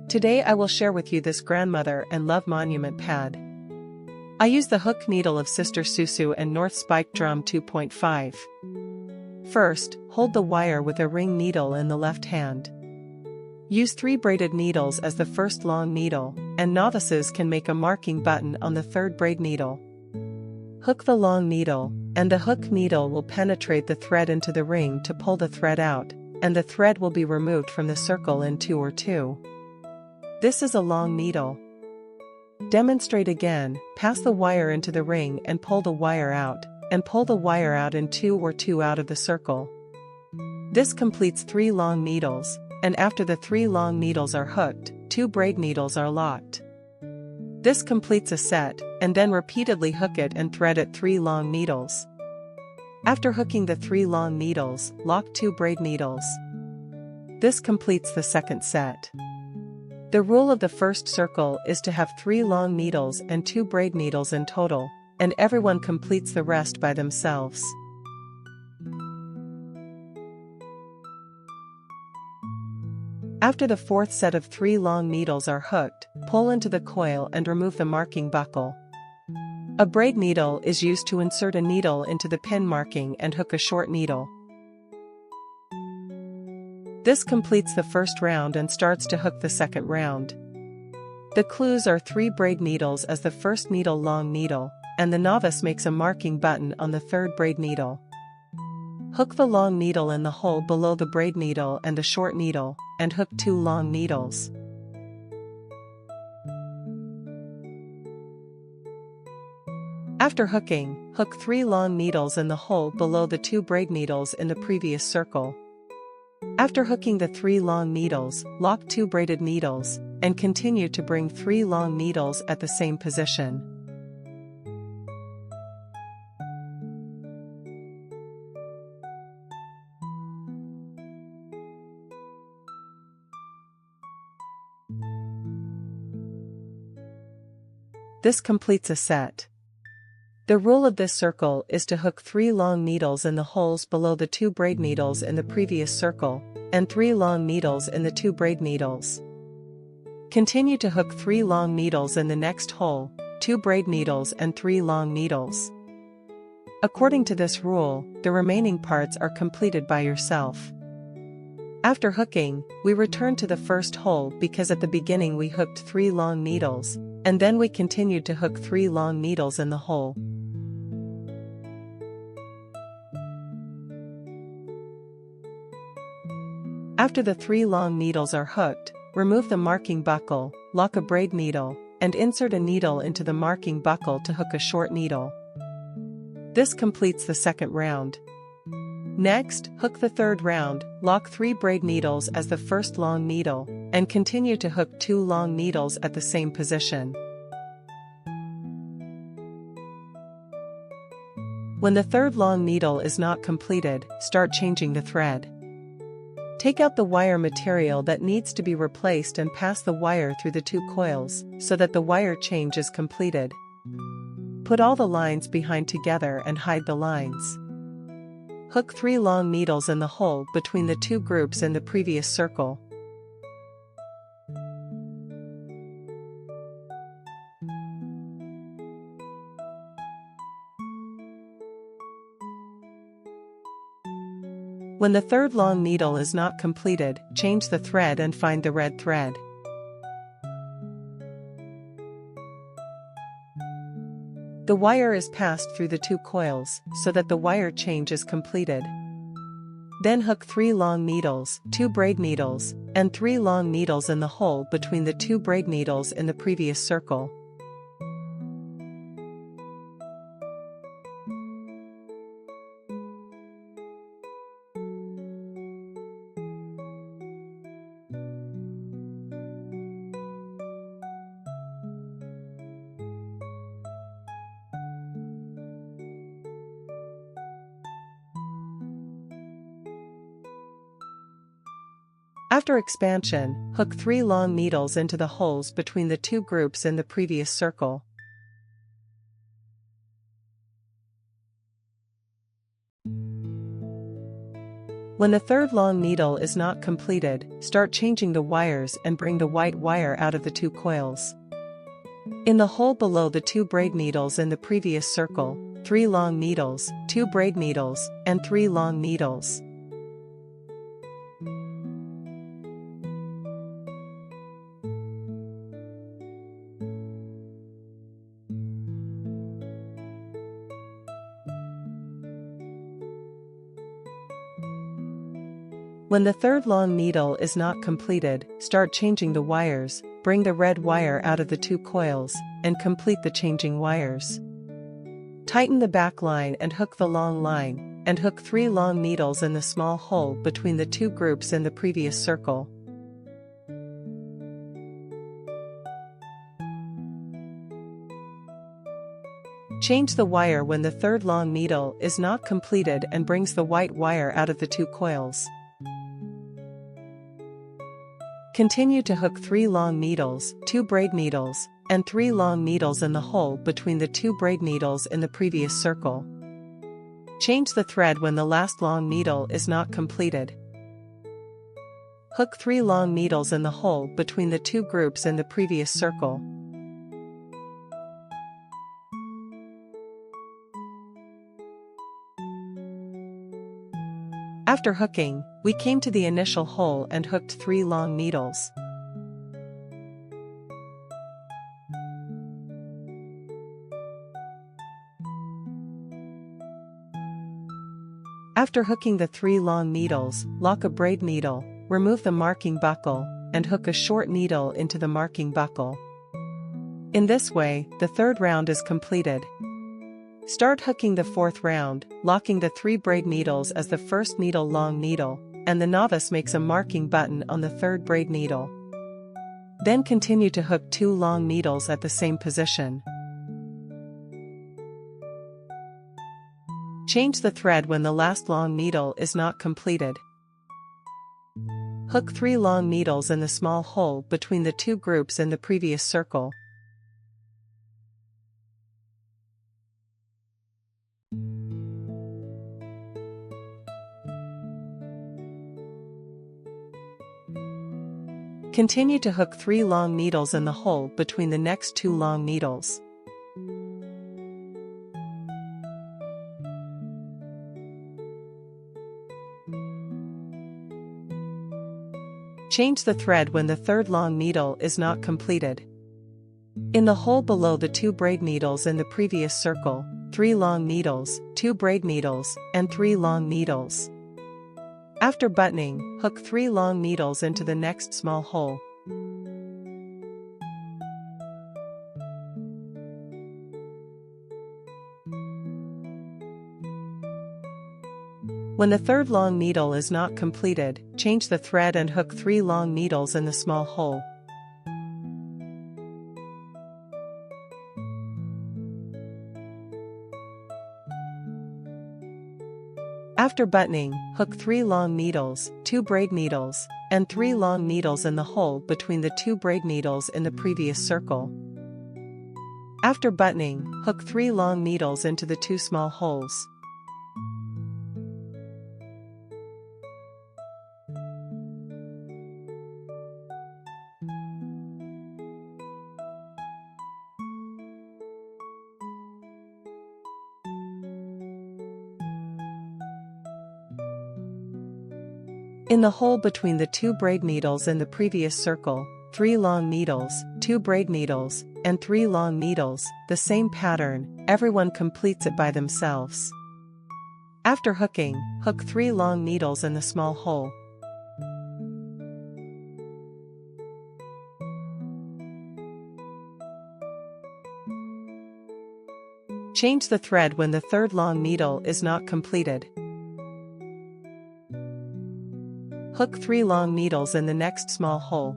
Today I will share with you this grandmother and love monument pad. I use the hook needle of Sister Susu and North Spike Drum 2.5. First, hold the wire with a ring needle in the left hand. Use 3 braided needles as the first long needle, and novices can make a marking button on the third braid needle. Hook the long needle, and the hook needle will penetrate the thread into the ring to pull the thread out, and the thread will be removed from the circle in 2 or 2. This is a long needle. Demonstrate again, pass the wire into the ring and pull the wire out, and pull the wire out in 2 or 2 out of the circle. This completes 3 long needles, and after the 3 long needles are hooked, 2 braid needles are locked. This completes a set, and then repeatedly hook it and thread it 3 long needles. After hooking the 3 long needles, lock 2 braid needles. This completes the second set. The rule of the first circle is to have 3 long needles and 2 braid needles in total, and everyone completes the rest by themselves. After the 4th set of 3 long needles are hooked, pull into the coil and remove the marking buckle. A braid needle is used to insert a needle into the pin marking and hook a short needle. This completes the first round and starts to hook the second round. The clues are 3 braid needles as the first needle long needle, and the novice makes a marking button on the third braid needle. Hook the long needle in the hole below the braid needle and the short needle, and hook 2 long needles. After hooking, hook 3 long needles in the hole below the 2 braid needles in the previous circle. After hooking the 3 long needles, lock 2 braided needles, and continue to bring 3 long needles at the same position. This completes a set. The rule of this circle is to hook 3 long needles in the holes below the 2 braid needles in the previous circle, and 3 long needles in the 2 braid needles. Continue to hook 3 long needles in the next hole, 2 braid needles and 3 long needles. According to this rule, the remaining parts are completed by yourself. After hooking, we return to the first hole because at the beginning we hooked 3 long needles, and then we continued to hook 3 long needles in the hole. After the 3 long needles are hooked, remove the marking buckle, lock a braid needle, and insert a needle into the marking buckle to hook a short needle. This completes the second round. Next, hook the third round, lock 3 braid needles as the first long needle, and continue to hook 2 long needles at the same position. When the third long needle is not completed, start changing the thread. Take out the wire material that needs to be replaced and pass the wire through the 2 coils, so that the wire change is completed. Put all the lines behind together and hide the lines. Hook 3 long needles in the hole between the 2 groups in the previous circle. When the third long needle is not completed, change the thread and find the red thread. The wire is passed through the 2 coils, so that the wire change is completed. Then hook 3 long needles, 2 braid needles, and 3 long needles in the hole between the 2 braid needles in the previous circle. After expansion, hook 3 long needles into the holes between the 2 groups in the previous circle. When the third long needle is not completed, start changing the wires and bring the white wire out of the 2 coils. In the hole below the 2 braid needles in the previous circle, 3 long needles, 2 braid needles, and 3 long needles. When the third long needle is not completed, start changing the wires, bring the red wire out of the 2 coils, and complete the changing wires. Tighten the back line and hook the long line, and hook 3 long needles in the small hole between the 2 groups in the previous circle. Change the wire when the third long needle is not completed and brings the white wire out of the 2 coils. Continue to hook 3 long needles, 2 braid needles, and 3 long needles in the hole between the 2 braid needles in the previous circle. Change the thread when the last long needle is not completed. Hook 3 long needles in the hole between the 2 groups in the previous circle. After hooking, we came to the initial hole and hooked 3 long needles. After hooking the 3 long needles, lock a braid needle, remove the marking buckle, and hook a short needle into the marking buckle. In this way, the 3rd round is completed. Start hooking the 4th round, locking the 3 braid needles as the first needle long needle, and the novice makes a marking button on the 3rd braid needle. Then continue to hook 2 long needles at the same position. Change the thread when the last long needle is not completed. Hook 3 long needles in the small hole between the 2 groups in the previous circle. Continue to hook 3 long needles in the hole between the next 2 long needles. Change the thread when the 3rd long needle is not completed. In the hole below the 2 braid needles in the previous circle, 3 long needles, 2 braid needles, and 3 long needles. After buttoning, hook 3 long needles into the next small hole. When the 3rd long needle is not completed, change the thread and hook 3 long needles in the small hole. After buttoning, hook 3 long needles, 2 braid needles, and 3 long needles in the hole between the 2 braid needles in the previous circle. After buttoning, hook 3 long needles into the 2 small holes. In the hole between the 2 braid needles in the previous circle, 3 long needles, 2 braid needles, and 3 long needles, the same pattern, everyone completes it by themselves. After hooking, hook 3 long needles in the small hole. Change the thread when the 3rd long needle is not completed. Hook 3 long needles in the next small hole.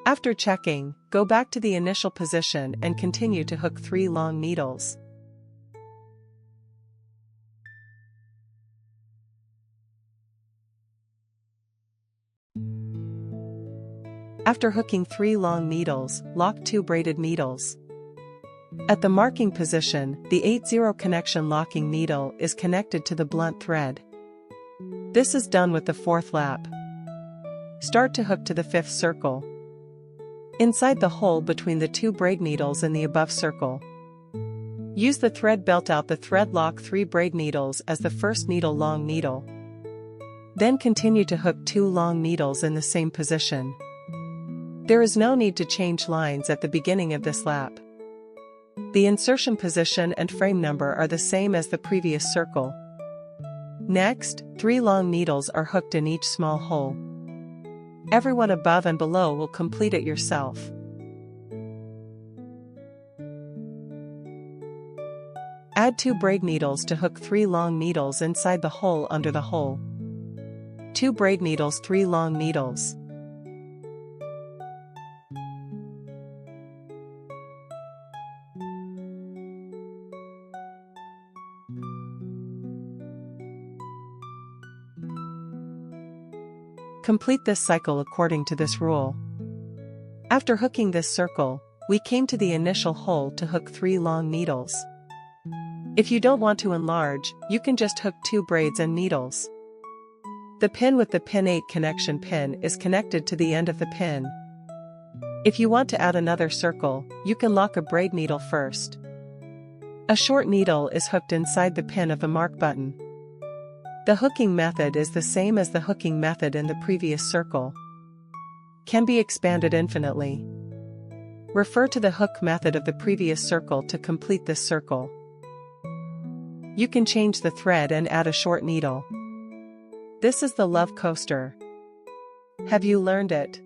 After checking, go back to the initial position and continue to hook 3 long needles. After hooking 3 long needles, lock 2 braided needles. At the marking position, the 8-0 connection locking needle is connected to the blunt thread. This is done with the 4th lap. Start to hook to the 5th circle. Inside the hole between the 2 braid needles in the above circle. Use the thread belt out the thread lock 3 braid needles as the first needle long needle. Then continue to hook 2 long needles in the same position. There is no need to change lines at the beginning of this lap. The insertion position and frame number are the same as the previous circle. Next, 3 long needles are hooked in each small hole. Everyone above and below will complete it yourself. Add 2 braid needles to hook 3 long needles inside the hole under the hole. 2 braid needles, 3 long needles. Complete this cycle according to this rule. After hooking this circle, we came to the initial hole to hook 3 long needles. If you don't want to enlarge, you can just hook 2 braids and needles. The pin with the pin 8 connection pin is connected to the end of the pin. If you want to add another circle, you can lock a braid needle first. A short needle is hooked inside the pin of the mark button. The hooking method is the same as the hooking method in the previous circle. Can be expanded infinitely. Refer to the hook method of the previous circle to complete this circle. You can change the thread and add a short needle. This is the love coaster. Have you learned it?